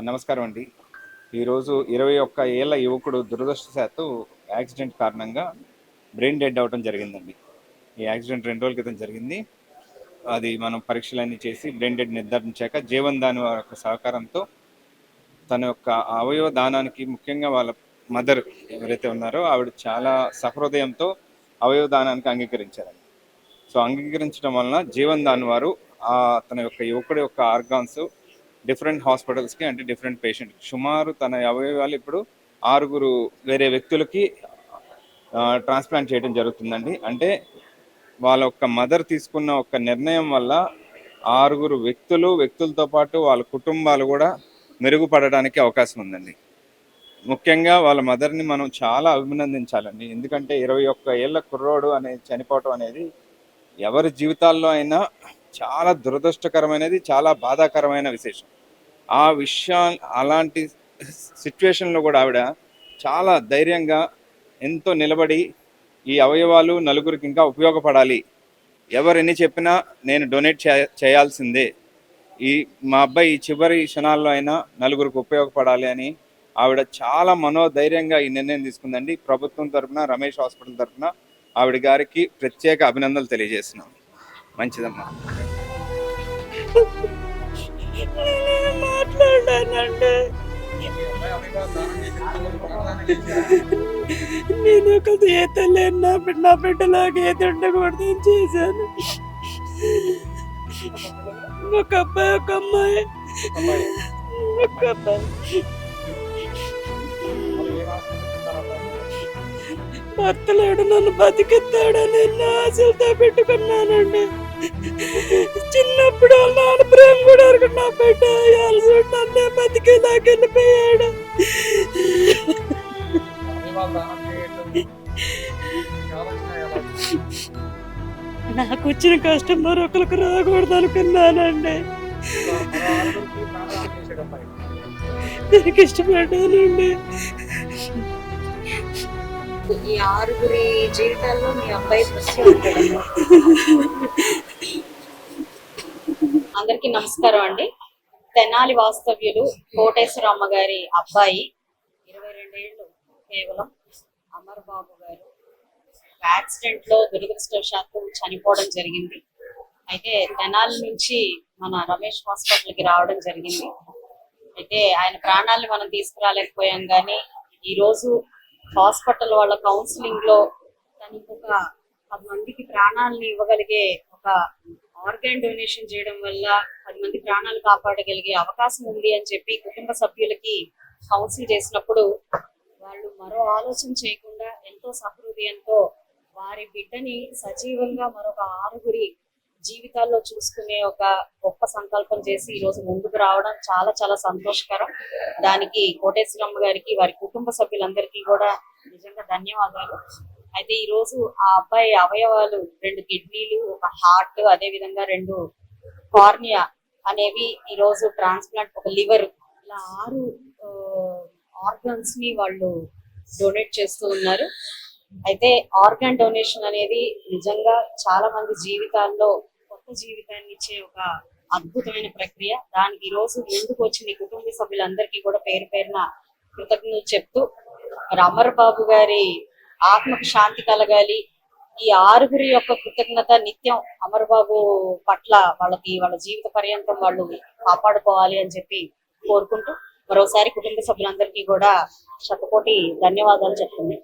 నమస్కారం అండి. ఈరోజు 21 ఏళ్ల యువకుడు దురదృష్టవశాత్తు యాక్సిడెంట్ కారణంగా బ్రెయిన్ డెడ్ అవ్వడం జరిగిందండి. ఈ యాక్సిడెంట్ 2 రోజుల క్రితం జరిగింది. అది మనం పరీక్షలన్నీ చేసి బ్రెయిన్ డెడ్ నిర్ధారించాక జీవన్ దాని వారి యొక్క సహకారంతో తన యొక్క అవయవ దానానికి ముఖ్యంగా వాళ్ళ మదర్ ఎవరైతే ఉన్నారో ఆవిడ చాలా సహృదయంతో అవయవ దానానికి అంగీకరించారండి. సో అంగీకరించడం వలన జీవన్ దాని వారు తన యొక్క యువకుడి యొక్క ఆర్గాన్స్ డిఫరెంట్ హాస్పిటల్స్కి అంటే డిఫరెంట్ పేషెంట్ సుమారు తన అవయవాలు ఇప్పుడు 6 వేరే వ్యక్తులకి ట్రాన్స్ప్లాంట్ చేయడం జరుగుతుందండి. అంటే వాళ్ళ యొక్క మదర్ తీసుకున్న ఒక నిర్ణయం వల్ల 6 వ్యక్తులతో పాటు వాళ్ళ కుటుంబాలు కూడా మెరుగుపడడానికి అవకాశం ఉందండి. ముఖ్యంగా వాళ్ళ మదర్ని మనం చాలా అభినందించాలండి. ఎందుకంటే 21 ఏళ్ల కుర్రోడు అనేది చనిపోవటం అనేది ఎవరి జీవితాల్లో అయినా చాలా దురదృష్టకరమైనది, చాలా బాధాకరమైన విశేషం. ఆ విషయం అలాంటి సిచ్యువేషన్లో కూడా ఆవిడ చాలా ధైర్యంగా ఎంతో నిలబడి ఈ అవయవాలు నలుగురికి ఇంకా ఉపయోగపడాలి, ఎవరు ఎన్ని చెప్పినా నేను డొనేట్ చేయాల్సిందే, మా అబ్బాయి ఈ చివరి క్షణాల్లో అయినా నలుగురికి ఉపయోగపడాలి అని ఆవిడ చాలా మనోధైర్యంగా ఈ నిర్ణయం తీసుకుందండి. ప్రభుత్వం తరఫున, రమేష్ హాస్పిటల్ తరఫున ఆవిడ గారికి ప్రత్యేక అభినందనలు తెలియజేస్తున్నాం. మంచిదమ్మా. మాట్లాడానండి. నేను ఒక ఈత లేని నా బిడ్డలాగా ఈత ఉండకూడదు చేశాను. ఒక అబ్బాయి, ఒక అమ్మాయి, ఒక అబ్బాయి. భర్త లేడు, నన్ను బతికిస్తాడని ఎన్నో ఆశలతో పెట్టుకున్నానండి. చిన్నప్పుడు నాన్న ప్రేమ కూడా నా బిడ్డ నన్నే బతికేలాగా వెళ్ళిపోయాడు. నాకు వచ్చిన కష్టం మరొకరికి రాకూడదు అనుకున్నానండి. దీనికి ఇష్టపడ్డానండి. ఈ 6 జీవితాల్లో మీ అబ్బాయి అందరికీ నమస్కారం అండి. తెనాలి వాస్తవ్యులు కోటేశ్వరమ్మ గారి అబ్బాయి 22 ఏళ్ళు కేవలం అమర్ బాబు గారు యాక్సిడెంట్ లో దురదృష్టవశాత్తు చనిపోవడం జరిగింది. అయితే తెనాలి నుంచి మన రమేష్ హాస్పిటల్ కి రావడం జరిగింది. అయితే ఆయన ప్రాణాలను మనం తీసుకురాలేకపోయాం, కానీ ఈ రోజు హాస్పిటల్ వాళ్ళ కౌన్సిలింగ్ లో తనకు ఒక 10 మందికి ప్రాణాలను ఇవ్వగలిగే ఒక ఆర్గాన్ డొనేషన్ చేయడం వల్ల 10 మంది ప్రాణాలు కాపాడగలిగే అవకాశం ఉంది అని చెప్పి కుటుంబ సభ్యులకి కౌన్సిల్ చేసినప్పుడు వాళ్ళు మరో ఆలోచన చేయకుండా ఎంతో సహృదయంతో వారి బిడ్డని సజీవంగా మరొక 6 జీవితాల్లో చూసుకునే ఒక గొప్ప సంకల్పం చేసి ఈ రోజు ముందుకు రావడం చాలా చాలా సంతోషకరం. దానికి కోటేశ్వరమ్మ గారికి, వారి కుటుంబ సభ్యులందరికీ కూడా నిజంగా ధన్యవాదాలు. అయితే ఈ రోజు ఆ అబ్బాయి అవయవాలు 2 కిడ్నీలు, ఒక హార్ట్, అదే విధంగా 2 కార్నియా అనేవి ఈ రోజు ట్రాన్స్ప్లాంట్, ఒక లివర్, ఇలా 6 ఆర్గన్స్ ని వాళ్ళు డొనేట్ చేస్తూ ఉన్నారు. అయితే ఆర్గాన్ డొనేషన్ అనేది నిజంగా చాలా మంది జీవితాల్లో కొత్త జీవితాన్ని ఇచ్చే ఒక అద్భుతమైన ప్రక్రియ. దానికి ఈ రోజు ముందుకు వచ్చిన కుటుంబ సభ్యులందరికీ కూడా పేరు పేరున కృతజ్ఞతలు చెప్తూ, అమర్ బాబు గారి ఆత్మకు శాంతి కలగాలి. ఈ 6 యొక్క కృతజ్ఞత నిత్యం అమర్ బాబు పట్ల వాళ్ళ జీవిత పర్యంతం వాళ్ళు కాపాడుకోవాలి అని చెప్పి కోరుకుంటూ మరోసారి కుటుంబ సభ్యులందరికీ కూడా శతకోటి ధన్యవాదాలు చెప్తున్నాయి.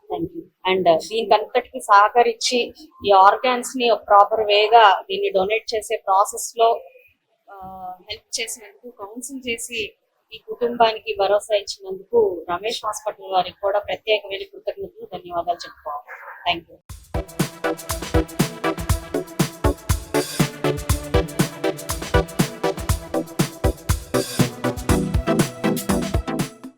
Thank you. అండ్ దీనికి అంతటికి సహకరించి ఈ ఆర్గాన్స్ ని ప్రాపర్ వేగా దీన్ని డొనేట్ చేసే ప్రాసెస్ లో హెల్ప్ చేసినందుకు, కౌన్సిల్ చేసి ఈ కుటుంబానికి భరోసా ఇచ్చినందుకు రమేష్ హాస్పిటల్ వారికి కూడా ప్రత్యేకమైన కృతజ్ఞతలు, ధన్యవాదాలు చెప్పుకోవాలి. Thank you.